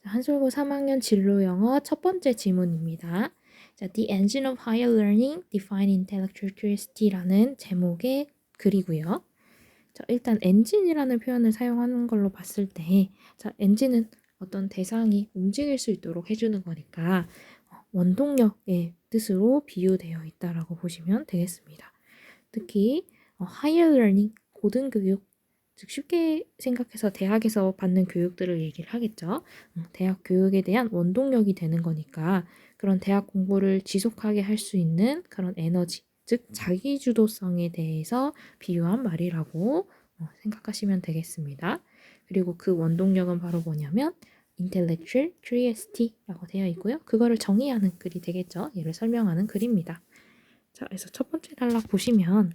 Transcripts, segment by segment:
한솔고 3학년 진로 영어 첫 번째 지문입니다. 자, The Engine of Higher Learning, Define Intellectual Curiosity라는 제목의 글이고요. 자, 일단 엔진이라는 표현을 사용하는 걸로 봤을 때, 자, 엔진은 어떤 대상이 움직일 수 있도록 해주는 거니까 원동력의 뜻으로 비유되어 있다라고 보시면 되겠습니다. 특히 Higher Learning, 고등교육, 즉 쉽게 생각해서 대학에서 받는 교육들을 얘기를 하겠죠. 대학 교육에 대한 원동력이 되는 거니까 그런 대학 공부를 지속하게 할 수 있는 그런 에너지, 즉 자기주도성에 대해서 비유한 말이라고 생각하시면 되겠습니다. 그리고 그 원동력은 바로 뭐냐면 intellectual curiosity라고 되어 있고요. 그거를 정의하는 글이 되겠죠. 얘를 설명하는 글입니다. 자, 그래서 첫 번째 단락 보시면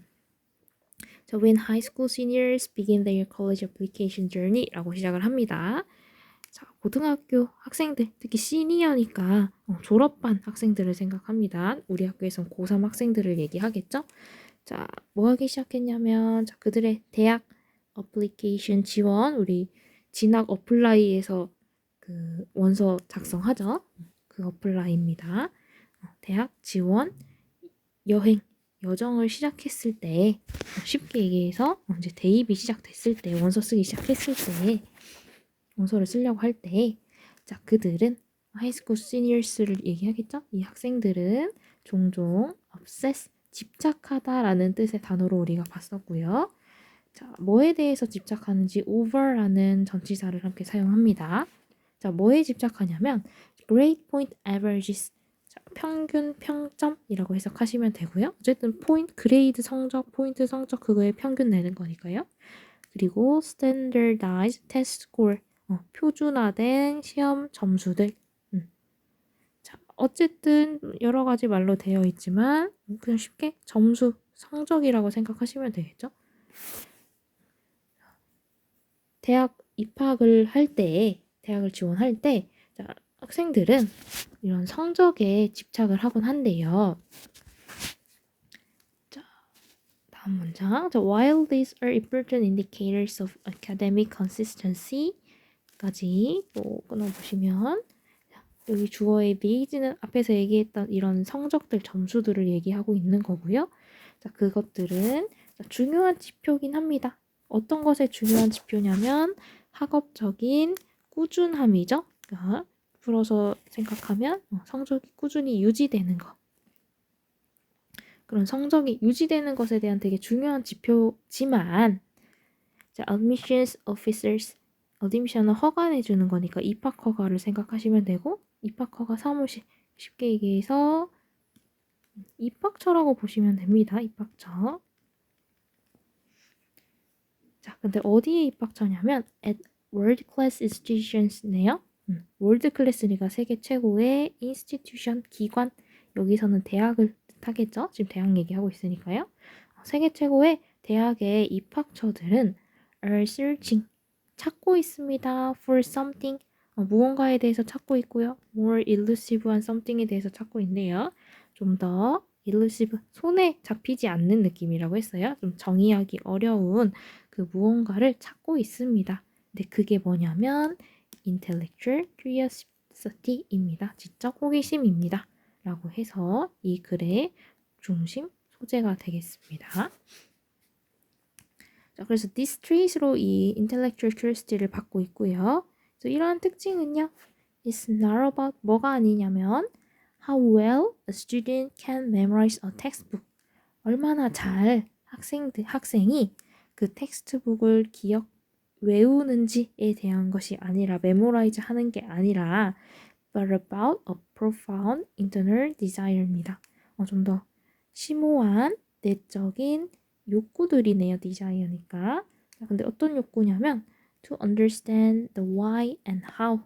자, when high school seniors begin their college application journey라고 시작을 합니다. 자, 고등학교 학생들, 특히 시니어니까 졸업반 학생들을 생각합니다. 우리 학교에선 고3 학생들을 얘기하겠죠? 자, 뭐 하기 시작했냐면 자, 그들의 대학 어플리케이션 지원, 우리 진학 어플라이에서 그 원서 작성하죠. 그 어플라이입니다. 대학 지원, 여행, 여정을 시작했을 때 쉽게 얘기해서 이제 대입이 시작됐을 때 원서 쓰기 시작했을 때 원서를 쓰려고 할 때 자, 그들은 하이스쿨 시니어스를 얘기하겠죠? 이 학생들은 종종 obsess, 집착하다라는 뜻의 단어로 우리가 봤었고요. 자, 뭐에 대해서 집착하는지 over라는 전치사를 함께 사용합니다. 자, 뭐에 집착하냐면 grade point averages, 자, 평균 평점이라고 해석하시면 되고요. 어쨌든 포인트, 그레이드 성적, 포인트 성적 그거에 평균 내는 거니까요. 그리고 standardized test score, 표준화된 시험 점수들. 자, 어쨌든 여러 가지 말로 되어 있지만 그냥 쉽게 점수, 성적이라고 생각하시면 되겠죠. 대학 입학을 할 때, 대학을 지원할 때 자, 학생들은 이런 성적에 집착을 하곤 한대요. 자, 다음 문장. 자, while these are important indicators of academic consistency 까지 또 끊어보시면 여기 주어의 bees는 앞에서 얘기했던 이런 성적들, 점수들을 얘기하고 있는 거고요. 자, 그것들은 중요한 지표긴 합니다. 어떤 것의 중요한 지표냐면 학업적인 꾸준함이죠. 그러니까 풀어서 생각하면 성적이 꾸준히 유지되는 것. 그런 성적이 유지되는 것에 대한 되게 중요한 지표지만 자, admissions officers, 어드미션을 허가해 주는 거니까 입학 허가를 생각하시면 되고 입학 허가 사무실, 쉽게 얘기해서 입학처라고 보시면 됩니다. 입학처. 자, 근데 어디에 입학처냐면 at world class institutions네요. 월드 클래스니까 세계 최고의 인스티튜션, 기관. 여기서는 대학을 뜻하겠죠? 지금 대학 얘기하고 있으니까요. 세계 최고의 대학의 입학처들은 are searching, 찾고 있습니다. for something, 무언가에 대해서 찾고 있고요. more elusive한 something에 대해서 찾고 있네요. 좀 더 elusive, 손에 잡히지 않는 느낌이라고 했어요. 좀 정의하기 어려운 그 무언가를 찾고 있습니다. 근데 그게 뭐냐면 intellectual curiosity입니다. 지적 호기심입니다. 라고 해서 이 글의 중심 소재가 되겠습니다. 자, 그래서 this trait로 이 intellectual curiosity를 받고 있고요. 그래서 이러한 특징은요. It's not about 뭐가 아니냐면 how well a student can memorize a textbook. 얼마나 잘 학생이 그 텍스트북을 외우는지에 대한 것이 아니라 메모라이즈 하는 게 아니라 but about a profound internal desire입니다. 좀 더 심오한 내적인 욕구들이네요. desire니까. 근데 어떤 욕구냐면 to understand the why and how,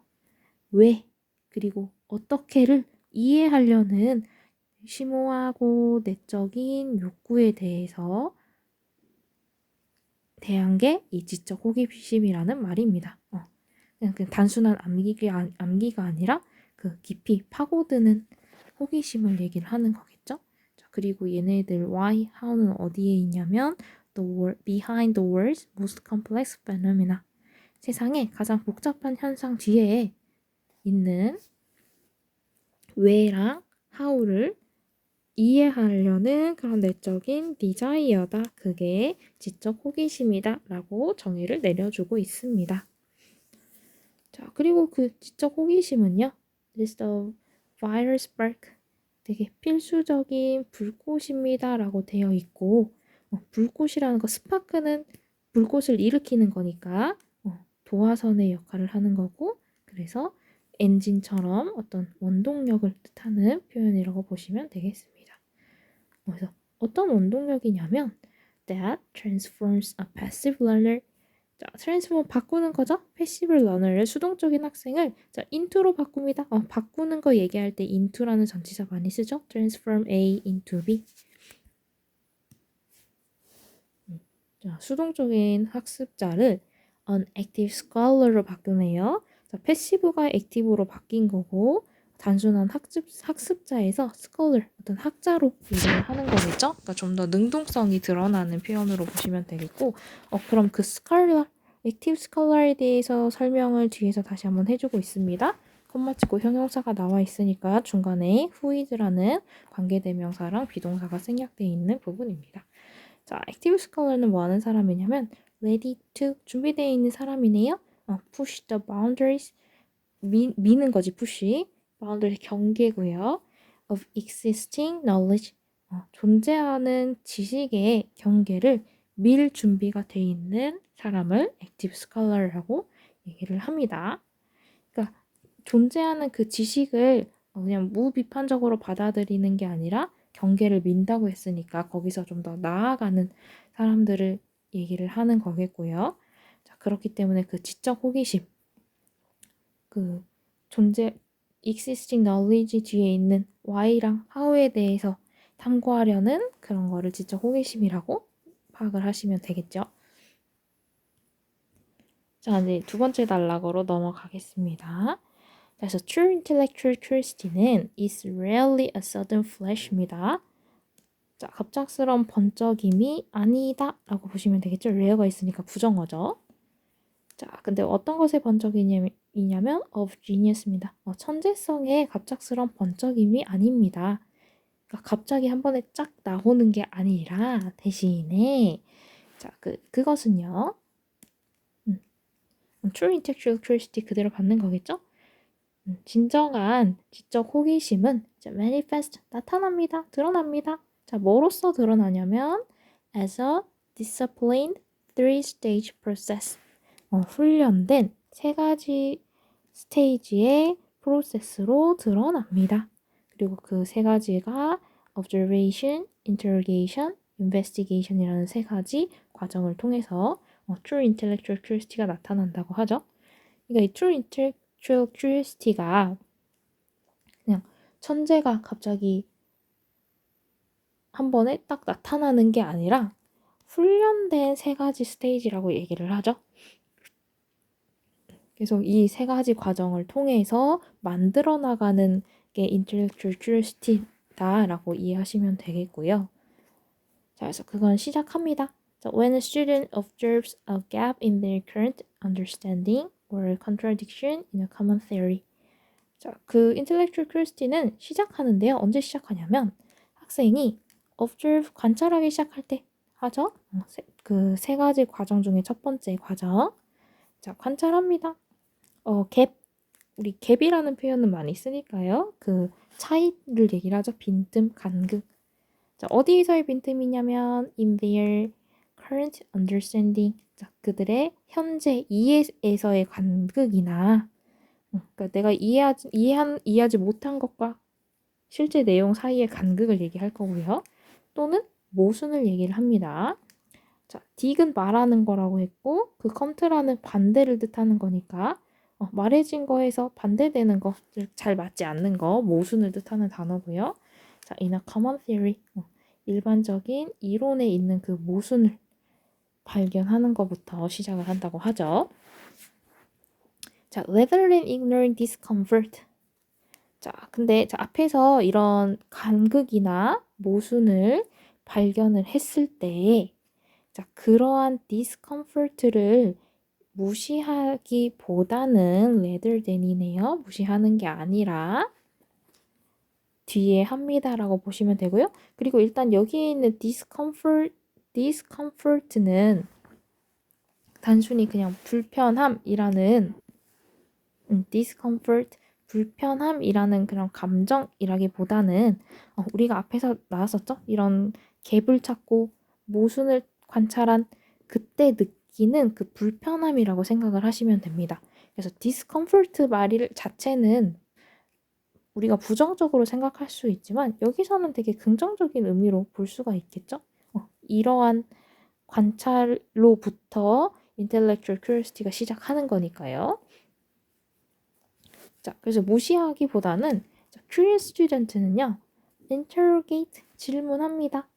왜 그리고 어떻게를 이해하려는 심오하고 내적인 욕구에 대해서 대한 게 이 지적 호기심이라는 말입니다. 그냥 단순한 암기가 아니라 그 깊이 파고드는 호기심을 얘기를 하는 거겠죠. 자, 그리고 얘네들 why, how는 어디에 있냐면 behind the world's most complex phenomena, 세상의 가장 복잡한 현상 뒤에 있는 where랑 how를 이해하려는 그런 내적인 desire다. 그게 지적 호기심이다. 라고 정의를 내려주고 있습니다. 자, 그리고 그 지적 호기심은요. It is the vital spark. 되게 필수적인 불꽃입니다. 라고 되어 있고 불꽃이라는 거 스파크는 불꽃을 일으키는 거니까 도화선의 역할을 하는 거고 그래서 엔진처럼 어떤 원동력을 뜻하는 표현이라고 보시면 되겠습니다. 그래서 어떤 원동력이냐면 that transforms a passive learner. 자, transform 바꾸는 거죠. passive learner를 수동적인 학생을 자, into로 바꿉니다. 바꾸는 거 얘기할 때 into라는 전치사 많이 쓰죠. transform A into B. 자, 수동적인 학습자를 an active scholar로 바꾸네요. 자, 패시브가 액티브로 바뀐 거고 단순한 학습자에서 scholar, 어떤 학자로 얘기를 하는 거겠죠? 그러니까 좀 더 능동성이 드러나는 표현으로 보시면 되겠고 그럼 그 scholar, active scholar에 대해서 설명을 뒤에서 다시 한번 해주고 있습니다. 콤마 찍고 형용사가 나와 있으니까 중간에 whois라는 관계대명사랑 비동사가 생략되어 있는 부분입니다. 자, active scholar는 뭐 하는 사람이냐면 ready to, 준비되어 있는 사람이네요. push the boundaries, 미는 거지, push. boundary 경계고요. of existing knowledge, 존재하는 지식의 경계를 밀 준비가 돼 있는 사람을 active scholar라고 얘기를 합니다. 그러니까 존재하는 그 지식을 그냥 무비판적으로 받아들이는 게 아니라 경계를 민다고 했으니까 거기서 좀 더 나아가는 사람들을 얘기를 하는 거겠고요. 자, 그렇기 때문에 그 지적 호기심, 그 존재 existing knowledge 뒤에 있는 why랑 how에 대해서 탐구하려는 그런 거를 지적 호기심이라고 파악을 하시면 되겠죠. 자, 이제 두 번째 단락으로 넘어가겠습니다. 그래서 true intellectual curiosity는 is rarely a sudden flash입니다. 자, 갑작스러운 번쩍임이 아니다 라고 보시면 되겠죠. rare가 있으니까 부정어죠. 자, 근데 어떤 것의 번쩍이냐면 of genius입니다. 천재성의 갑작스러운 번쩍임이 아닙니다. 그러니까 갑자기 한 번에 쫙 나오는 게 아니라 대신에 자, 그것은요. true intellectual curiosity 그대로 받는 거겠죠? 진정한 지적 호기심은 manifest, 나타납니다. 드러납니다. 자, 뭐로써 드러나냐면 as a disciplined three-stage process. 훈련된 세 가지 스테이지의 프로세스로 드러납니다. 그리고 그 세 가지가 observation, interrogation, investigation이라는 세 가지 과정을 통해서 true intellectual curiosity가 나타난다고 하죠. 그러니까 이 true intellectual curiosity가 그냥 천재가 갑자기 한 번에 딱 나타나는 게 아니라 훈련된 세 가지 스테이지라고 얘기를 하죠. 그래서 이 세 가지 과정을 통해서 만들어 나가는 게 intellectual curiosity다라고 이해하시면 되겠고요. 자, 그래서 그건 시작합니다. 자, when a student observes a gap in their current understanding or a contradiction in a common theory. 자, 그 intellectual curiosity는 시작하는데요. 언제 시작하냐면 학생이 observe, 관찰하기 시작할 때 하죠. 그 세 가지 과정 중에 첫 번째 과정. 자, 관찰합니다. 갭, 우리 갭이라는 표현은 많이 쓰니까요. 그 차이를 얘기를 하죠. 빈틈, 간극. 자, 어디에서의 빈틈이냐면 in their current understanding. 자, 그들의 현재 이해에서의 간극이나 그러니까 내가 이해하지 못한 것과 실제 내용 사이의 간극을 얘기할 거고요. 또는 모순을 얘기를 합니다. 자, dig은 말하는 거라고 했고 그 컨트라는 반대를 뜻하는 거니까 말해진 거에서 반대되는 거, 잘 맞지 않는 거, 모순을 뜻하는 단어고요. 자, in a common theory, 일반적인 이론에 있는 그 모순을 발견하는 것부터 시작을 한다고 하죠. 자, rather than ignoring discomfort. 자, 근데 앞에서 이런 간극이나 모순을 발견을 했을 때 자, 그러한 discomfort를 무시하기보다는 rather than이네요. 무시하는 게 아니라 뒤에 합니다라고 보시면 되고요. 그리고 일단 여기에 있는 discomfort는 단순히 그냥 불편함이라는 discomfort, 불편함이라는 그런 감정이라기보다는 우리가 앞에서 나왔었죠? 이런 갭을 찾고 모순을 관찰한 그때 느끼는 그 불편함이라고 생각을 하시면 됩니다. 그래서 discomfort 말 자체는 우리가 부정적으로 생각할 수 있지만 여기서는 되게 긍정적인 의미로 볼 수가 있겠죠? 이러한 관찰로부터 intellectual curiosity가 시작하는 거니까요. 자, 그래서 무시하기보다는 curious student는요, interrogate, 질문합니다.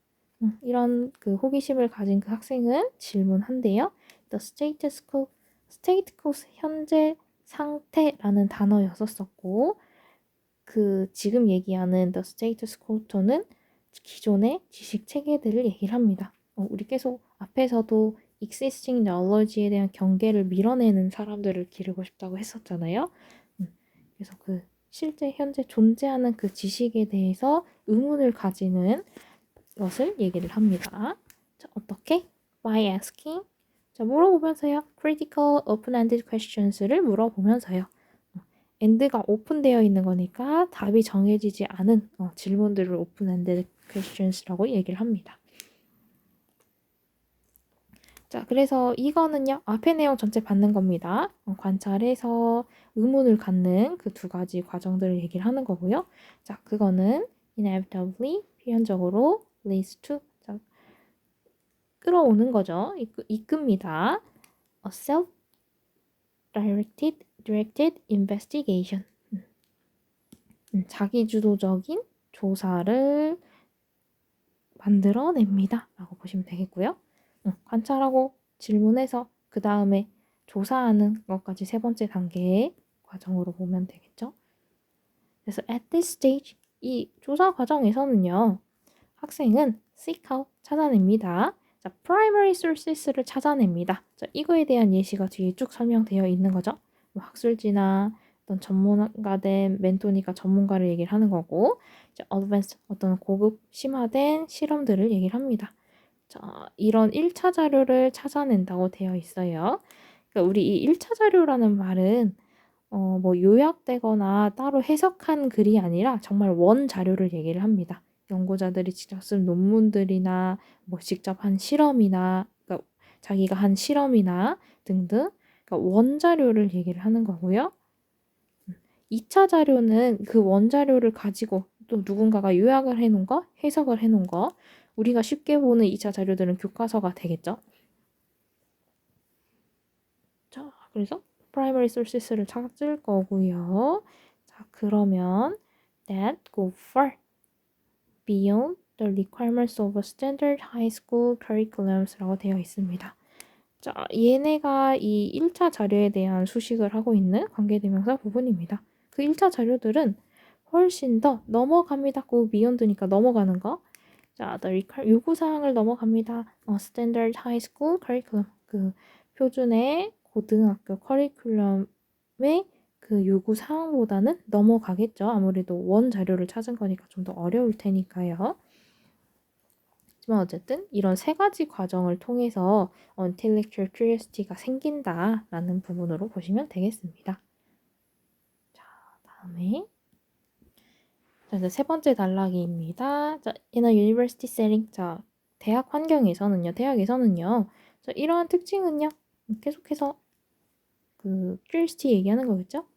이런 그 호기심을 가진 그 학생은 질문한대요. The status quo, 현재 상태라는 단어였었고, 그 지금 얘기하는 the status quo는 기존의 지식 체계들을 얘기를 합니다. 우리 계속 앞에서도 existing knowledge에 대한 경계를 밀어내는 사람들을 기르고 싶다고 했었잖아요. 그래서 그 실제 현재 존재하는 그 지식에 대해서 의문을 가지는 것을 얘기를 합니다. 자, 어떻게? By asking. 자, 물어보면서요. Critical open-ended questions를 물어보면서요. end가 오픈되어 있는 거니까 답이 정해지지 않은 질문들을 open-ended questions라고 얘기를 합니다. 자, 그래서 이거는요, 앞의 내용 전체 받는 겁니다. 관찰해서 의문을 갖는 그 두 가지 과정들을 얘기를 하는 거고요. 자, 그거는 inevitably, 필연적으로 leads to, 자, 끌어오는 거죠. 이끕니다. A self-directed investigation. 자기주도적인 조사를 만들어냅니다. 라고 보시면 되겠고요. 관찰하고 질문해서 그 다음에 조사하는 것까지 세 번째 단계의 과정으로 보면 되겠죠. 그래서 at this stage, 이 조사 과정에서는요, 학생은 seek out, 찾아냅니다. 자, primary sources를 찾아냅니다. 자, 이거에 대한 예시가 뒤에 쭉 설명되어 있는 거죠. 뭐 학술지나 어떤 전문가된 멘토니까 전문가를 얘기를 하는 거고, 자, advanced, 어떤 고급 심화된 실험들을 얘기를 합니다. 자, 이런 1차 자료를 찾아낸다고 되어 있어요. 그러니까 우리 이 1차 자료라는 말은 뭐 요약되거나 따로 해석한 글이 아니라 정말 원 자료를 얘기를 합니다. 연구자들이 직접 쓴 논문들이나 뭐 직접 한 실험이나 그러니까 자기가 한 실험이나 등등 그러니까 원 자료를 얘기를 하는 거고요. 2차 자료는 그 원 자료를 가지고 또 누군가가 요약을 해놓은 거, 해석을 해놓은 거 우리가 쉽게 보는 2차 자료들은 교과서가 되겠죠. 자, 그래서 primary sources를 찾을 거고요. 자, 그러면 that go far beyond the requirements of a standard high school curriculums라고 되어 있습니다. 자, 얘네가 이 1차 자료에 대한 수식을 하고 있는 관계대명사 부분입니다. 그 1차 자료들은 훨씬 더 넘어갑니다. 그 beyond니까 넘어가는 거. 자, 요구사항을 넘어갑니다. standard high school curriculum. 그 표준의 고등학교 커리큘럼의 그 요구사항보다는 넘어가겠죠. 아무래도 원 자료를 찾은 거니까 좀 더 어려울 테니까요. 하지만 어쨌든 이런 세 가지 과정을 통해서 intellectual curiosity가 생긴다라는 부분으로 보시면 되겠습니다. 자, 다음에 자, 세 번째 단락입니다. 자, in a university setting. 자, 대학 환경에서는요. 대학에서는요. 자, 이러한 특징은요. 계속해서 그 curiosity 얘기하는 거겠죠?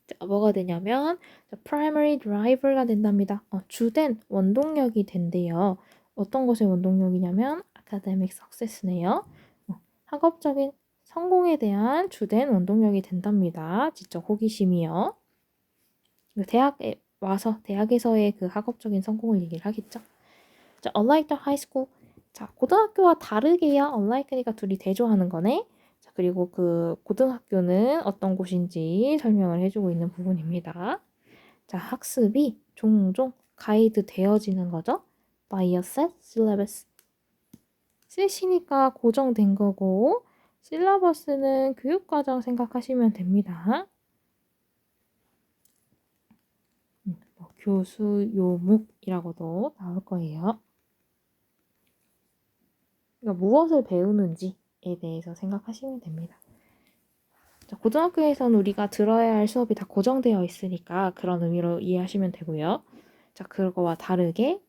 자, 뭐가 되냐면 자, primary driver가 된답니다. 주된 원동력이 된대요. 어떤 것의 원동력이냐면 academic success네요. 학업적인 성공에 대한 주된 원동력이 된답니다. 지적 호기심이요. 대학에 와서 대학에서의 그 학업적인 성공을 얘기를 하겠죠. 자, unlike the high school. 자, 고등학교와 다르게요. unlike니까 둘이 대조하는 거네. 자, 그리고 그 고등학교는 어떤 곳인지 설명을 해주고 있는 부분입니다. 자, 학습이 종종 가이드 되어지는 거죠. by a set syllabus. set이니까 고정된 거고 실러버스는 교육과정 생각하시면 됩니다. 교수 요목이라고도 나올 거예요. 그러니까 무엇을 배우는지에 대해서 생각하시면 됩니다. 자, 고등학교에서는 우리가 들어야 할 수업이 다 고정되어 있으니까 그런 의미로 이해하시면 되고요. 자, 그거와 다르게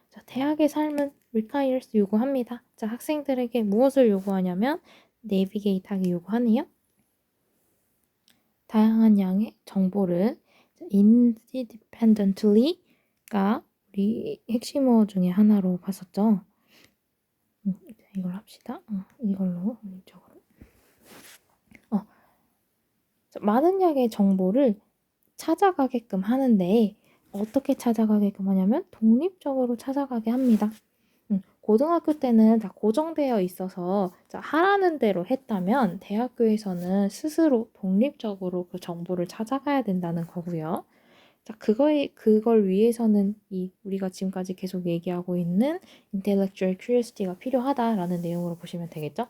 자, 대학의 삶은 requires 요구합니다. 자, 학생들에게 무엇을 요구하냐면 navigate 하기 요구하네요. 다양한 양의 정보를 independently가 우리 핵심어 중에 하나로 봤었죠. 이걸 합시다. 이걸로 이쪽으로. 많은 양의 정보를 찾아가게끔 하는데 어떻게 찾아가게끔 하냐면 독립적으로 찾아가게 합니다. 고등학교 때는 다 고정되어 있어서 하라는 대로 했다면 대학교에서는 스스로 독립적으로 그 정보를 찾아가야 된다는 거고요. 자, 그걸 위해서는 우리가 지금까지 계속 얘기하고 있는 intellectual curiosity가 필요하다라는 내용으로 보시면 되겠죠.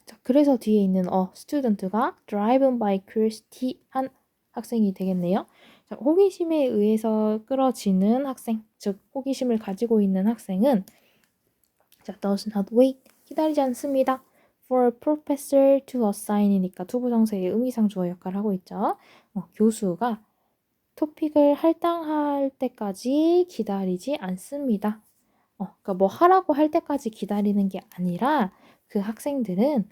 자, 그래서 뒤에 있는 student가 driven by curiosity 한 학생이 되겠네요. 자, 호기심에 의해서 끌어지는 학생, 즉 호기심을 가지고 있는 학생은 does not wait, 기다리지 않습니다. for a professor to assign이니까 투부정사의 의미상주어 역할을 하고 있죠. 교수가 토픽을 할당할 때까지 기다리지 않습니다. 그러니까 뭐 하라고 할 때까지 기다리는 게 아니라 그 학생들은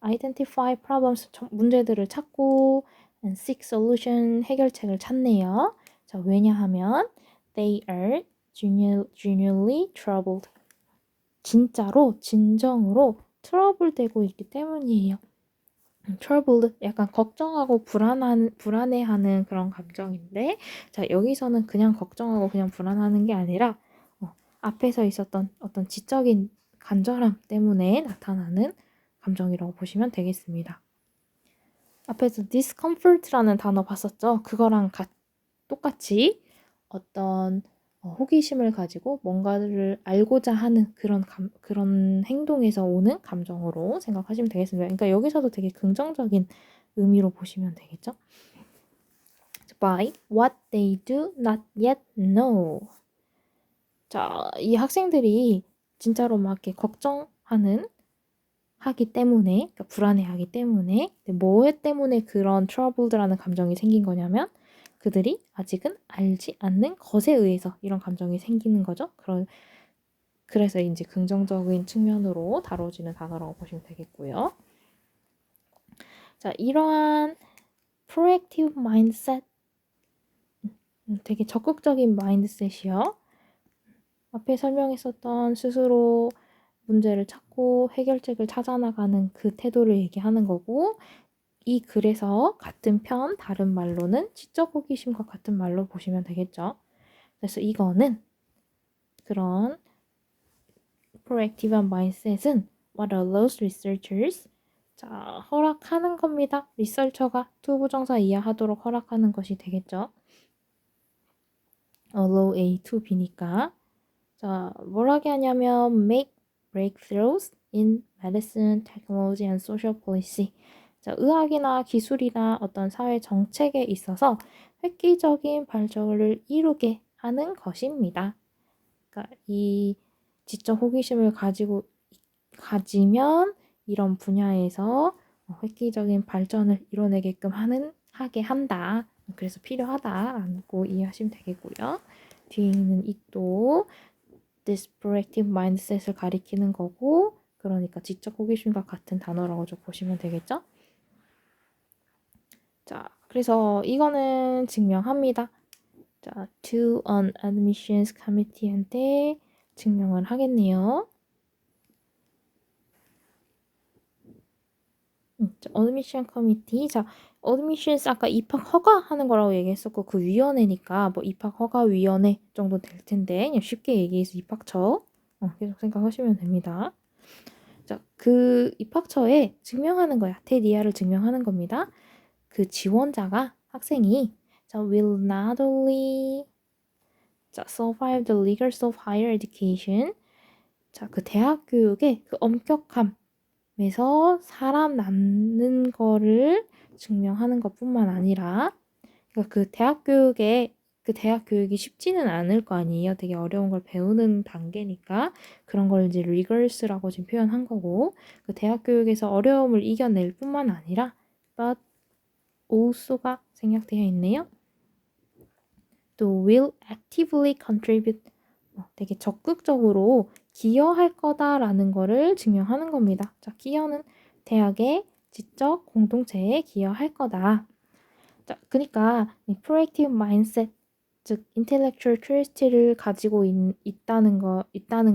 identify problems, 문제들을 찾고 and seek solution, 해결책을 찾네요. 자, 왜냐하면 they are genuinely troubled. 진정으로 트러블 되고 있기 때문이에요. troubled, 약간 걱정하고 불안해하는 그런 감정인데, 자, 여기서는 그냥 걱정하고 그냥 불안하는 게 아니라 앞에서 있었던 어떤 지적인 간절함 때문에 나타나는 감정이라고 보시면 되겠습니다. 앞에서 discomfort라는 단어 봤었죠? 그거랑 똑같이 어떤 호기심을 가지고 뭔가를 알고자 하는 그런 행동에서 오는 감정으로 생각하시면 되겠습니다. 그러니까 여기서도 되게 긍정적인 의미로 보시면 되겠죠? By what they do not yet know. 자, 이 학생들이 진짜로 막 이렇게 하기 때문에, 그러니까 불안해하기 때문에, 뭐 때문에 그런 troubled라는 감정이 생긴 거냐면 그들이 아직은 알지 않는 것에 의해서 이런 감정이 생기는 거죠. 그래서 이제 긍정적인 측면으로 다뤄지는 단어라고 보시면 되겠고요. 자, 이러한 proactive mindset, 되게 적극적인 마인드셋이요. 앞에 설명했었던 스스로 문제를 찾고 해결책을 찾아나가는 그 태도를 얘기하는 거고, 이 글에서 같은 편, 다른 말로는 지적 호기심과 같은 말로 보시면 되겠죠. 그래서 이거는 그런 proactive mindset은 what allows researchers, 자, 허락하는 겁니다. 리서처가 투부정사 이해하도록 허락하는 것이 되겠죠. allow A to B니까 자, 뭘 하게 하냐면 make breakthroughs in medicine, technology and social policy. 자, 의학이나 기술이나 어떤 사회 정책에 있어서 획기적인 발전을 이루게 하는 것입니다. 그러니까 이 지적 호기심을 가지면 이런 분야에서 획기적인 발전을 이뤄내게끔 하게 한다. 그래서 필요하다라고 이해하시면 되겠고요. 뒤에 있는 이도 this proactive mindset을 가리키는 거고, 그러니까 지적 호기심과 같은 단어라고 좀 보시면 되겠죠? 자, 그래서 이거는 증명합니다. 자, to an admissions committee한테 증명을 하겠네요. admission committee. 자, admissions 아까 입학 허가하는 거라고 얘기했었고 그 위원회니까 뭐 입학 허가 위원회 정도 될 텐데 그냥 쉽게 얘기해서 입학처 계속 생각하시면 됩니다. 자, 그 입학처에 증명하는 거야. 테디아를 증명하는 겁니다. 그 지원자가 학생이 자, will not only 자, survive the rigors of higher education 자, 그 대학 교육의 그 엄격함에서 사람 남는 거를 증명하는 것뿐만 아니라 그러니까 그 대학 교육이 쉽지는 않을 거 아니에요. 되게 어려운 걸 배우는 단계니까 그런 걸 이제 rigorous라고 지금 표현한 거고 그 대학 교육에서 어려움을 이겨낼 뿐만 아니라 but also가 생략되어 있네요. 또 will actively contribute 되게 적극적으로 기여할 거다라는 거를 증명하는 겁니다. 자, 기여는 대학의 지적 공동체에 기여할 거다. 자, 그러니까 이 proactive mindset, 즉 intellectual curiosity를 가지고 있다는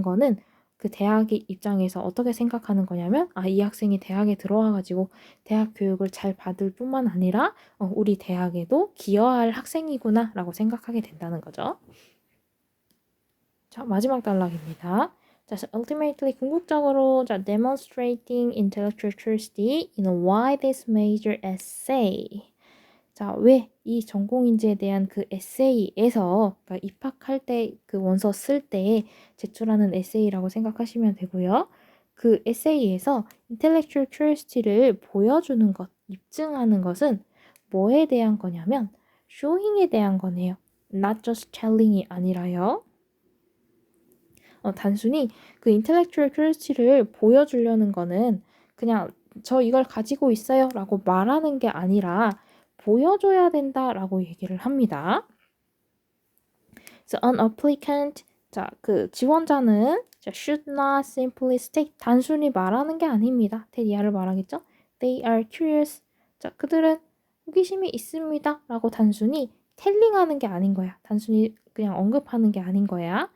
거는 그 대학의 입장에서 어떻게 생각하는 거냐면 이 학생이 대학에 들어와가지고 대학 교육을 잘 받을 뿐만 아니라 우리 대학에도 기여할 학생이구나 라고 생각하게 된다는 거죠. 자, 마지막 단락입니다. 자, ultimately 궁극적으로 demonstrating intellectual curiosity in why this major essay. 자, 왜 이 전공인지에 대한 그 에세이에서 그러니까 입학할 때 그 원서 쓸 때 제출하는 에세이라고 생각하시면 되고요. 그 에세이에서 intellectual curiosity를 보여주는 것, 입증하는 것은 뭐에 대한 거냐면 showing에 대한 거네요. not just telling이 아니라요. 단순히 그 intellectual curiosity를 보여주려는 거는 그냥 저 이걸 가지고 있어요 라고 말하는 게 아니라 보여줘야 된다라고 얘기를 합니다. So an applicant, 자, 그 지원자는 should not simply state, 단순히 말하는 게 아닙니다. 대리아를 말하겠죠? They are curious. 자, 그들은 호기심이 있습니다. 라고 단순히 텔링하는 게 아닌 거야. 단순히 그냥 언급하는 게 아닌 거야.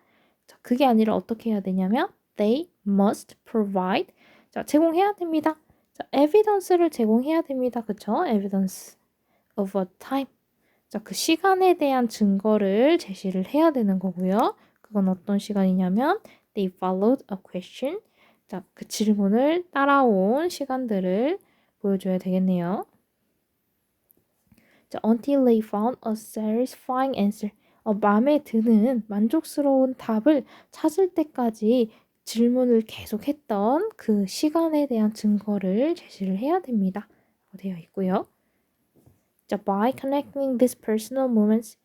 자, 그게 아니라 어떻게 해야 되냐면 they must provide. 자, 제공해야 됩니다. 자, evidence를 제공해야 됩니다. 그쵸? evidence of a time. 자, 그 시간에 대한 증거를 제시를 해야 되는 거고요. 그건 어떤 시간이냐면 they followed a question. 자, 그 질문을 따라온 시간들을 보여줘야 되겠네요. 자, until they found a satisfying answer. 마음에 드는 만족스러운 답을 찾을 때까지 질문을 계속했던 그 시간에 대한 증거를 제시를 해야 됩니다. 되어 있고요. 자, by connecting these personal moments.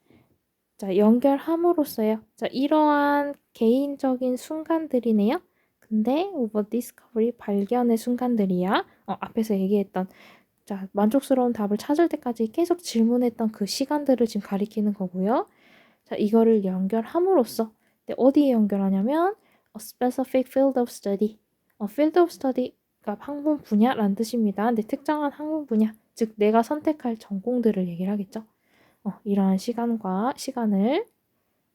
자, 연결함으로써요. 자, 이러한 개인적인 순간들이네요. 근데 over discovery, 발견의 순간들이야. 앞에서 얘기했던 자, 만족스러운 답을 찾을 때까지 계속 질문했던 그 시간들을 지금 가리키는 거고요. 자, 이거를 연결함으로써 어디에 연결하냐면 a specific field of study. field of study가 학문 분야라는 뜻입니다. 근데 특정한 학문 분야, 즉 내가 선택할 전공들을 얘기를 하겠죠. 이러한 시간을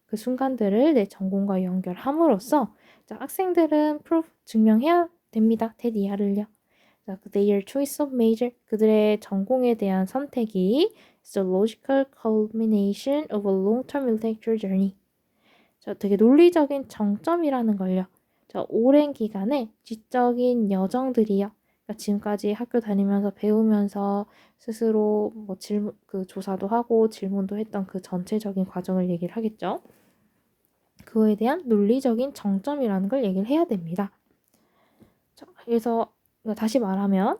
그 순간들을 내 전공과 연결함으로써 자, 학생들은 proof 증명해야 됩니다. 대디아를요. 자, their choice of major 그들의 전공에 대한 선택이 is the logical culmination of a long-term intellectual journey. 자, 되게 논리적인 정점이라는 걸요. 자, 오랜 기간의 지적인 여정들이요. 그러니까 지금까지 학교 다니면서 배우면서 스스로 뭐 그 조사도 하고 질문도 했던 그 전체적인 과정을 얘기를 하겠죠. 그거에 대한 논리적인 정점이라는 걸 얘기를 해야 됩니다. 자, 그래서 다시 말하면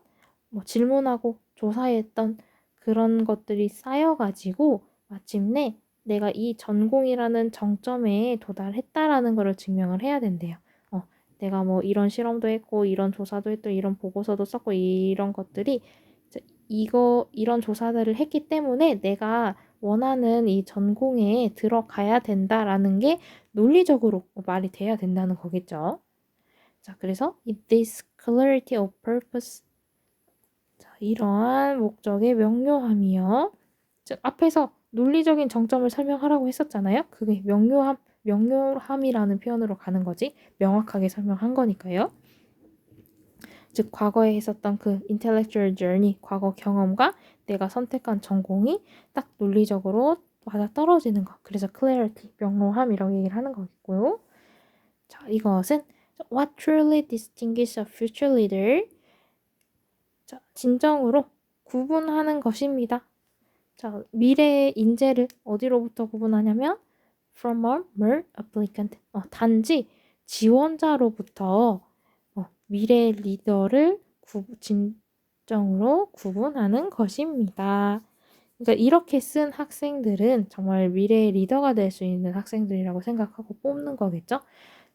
뭐 질문하고 조사했던 그런 것들이 쌓여가지고 마침내 내가 이 전공이라는 정점에 도달했다라는 것을 증명을 해야 된대요. 내가 뭐 이런 실험도 했고 이런 조사도 했고 이런 보고서도 썼고 이런 것들이 이런 조사들을 했기 때문에 내가 원하는 이 전공에 들어가야 된다라는 게 논리적으로 말이 돼야 된다는 거겠죠. 자, 그래서 this clarity of purpose. 자, 이러한 목적의 명료함이요. 즉 앞에서 논리적인 정점을 설명하라고 했었잖아요. 그게 명료함이라는 표현으로 가는 거지. 명확하게 설명한 거니까요. 즉 과거에 있었던 그 intellectual journey, 과거 경험과 내가 선택한 전공이 딱 논리적으로 맞아떨어지는 것. 그래서 clarity, 명료함이라고 얘기를 하는 거겠고요. 자, 이것은 what truly distinguishes a future leader. 자, 진정으로 구분하는 것입니다. 자, 미래의 인재를 어디로부터 구분하냐면 from a mere applicant. 단지 지원자로부터 미래 리더를 진정으로 구분하는 것입니다. 그러니까 이렇게 쓴 학생들은 정말 미래의 리더가 될 수 있는 학생들이라고 생각하고 뽑는 거겠죠.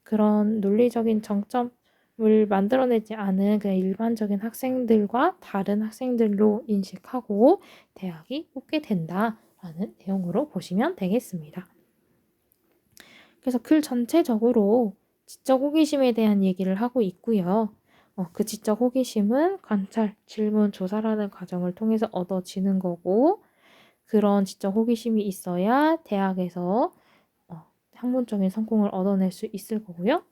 그런 논리적인 정점을 만들어내지 않은 그냥 일반적인 학생들과 다른 학생들로 인식하고 대학이 뽑게 된다라는 내용으로 보시면 되겠습니다. 그래서 글 전체적으로 지적 호기심에 대한 얘기를 하고 있고요. 그 지적 호기심은 관찰, 질문, 조사라는 과정을 통해서 얻어지는 거고, 그런 지적 호기심이 있어야 대학에서 학문적인 성공을 얻어낼 수 있을 거고요.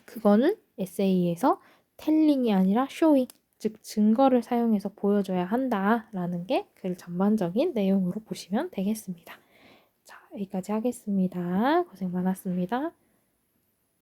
그거는 에세이에서 텔링이 아니라 쇼잉, 즉 증거를 사용해서 보여줘야 한다라는 게 글 전반적인 내용으로 보시면 되겠습니다. 자, 여기까지 하겠습니다. 고생 많았습니다.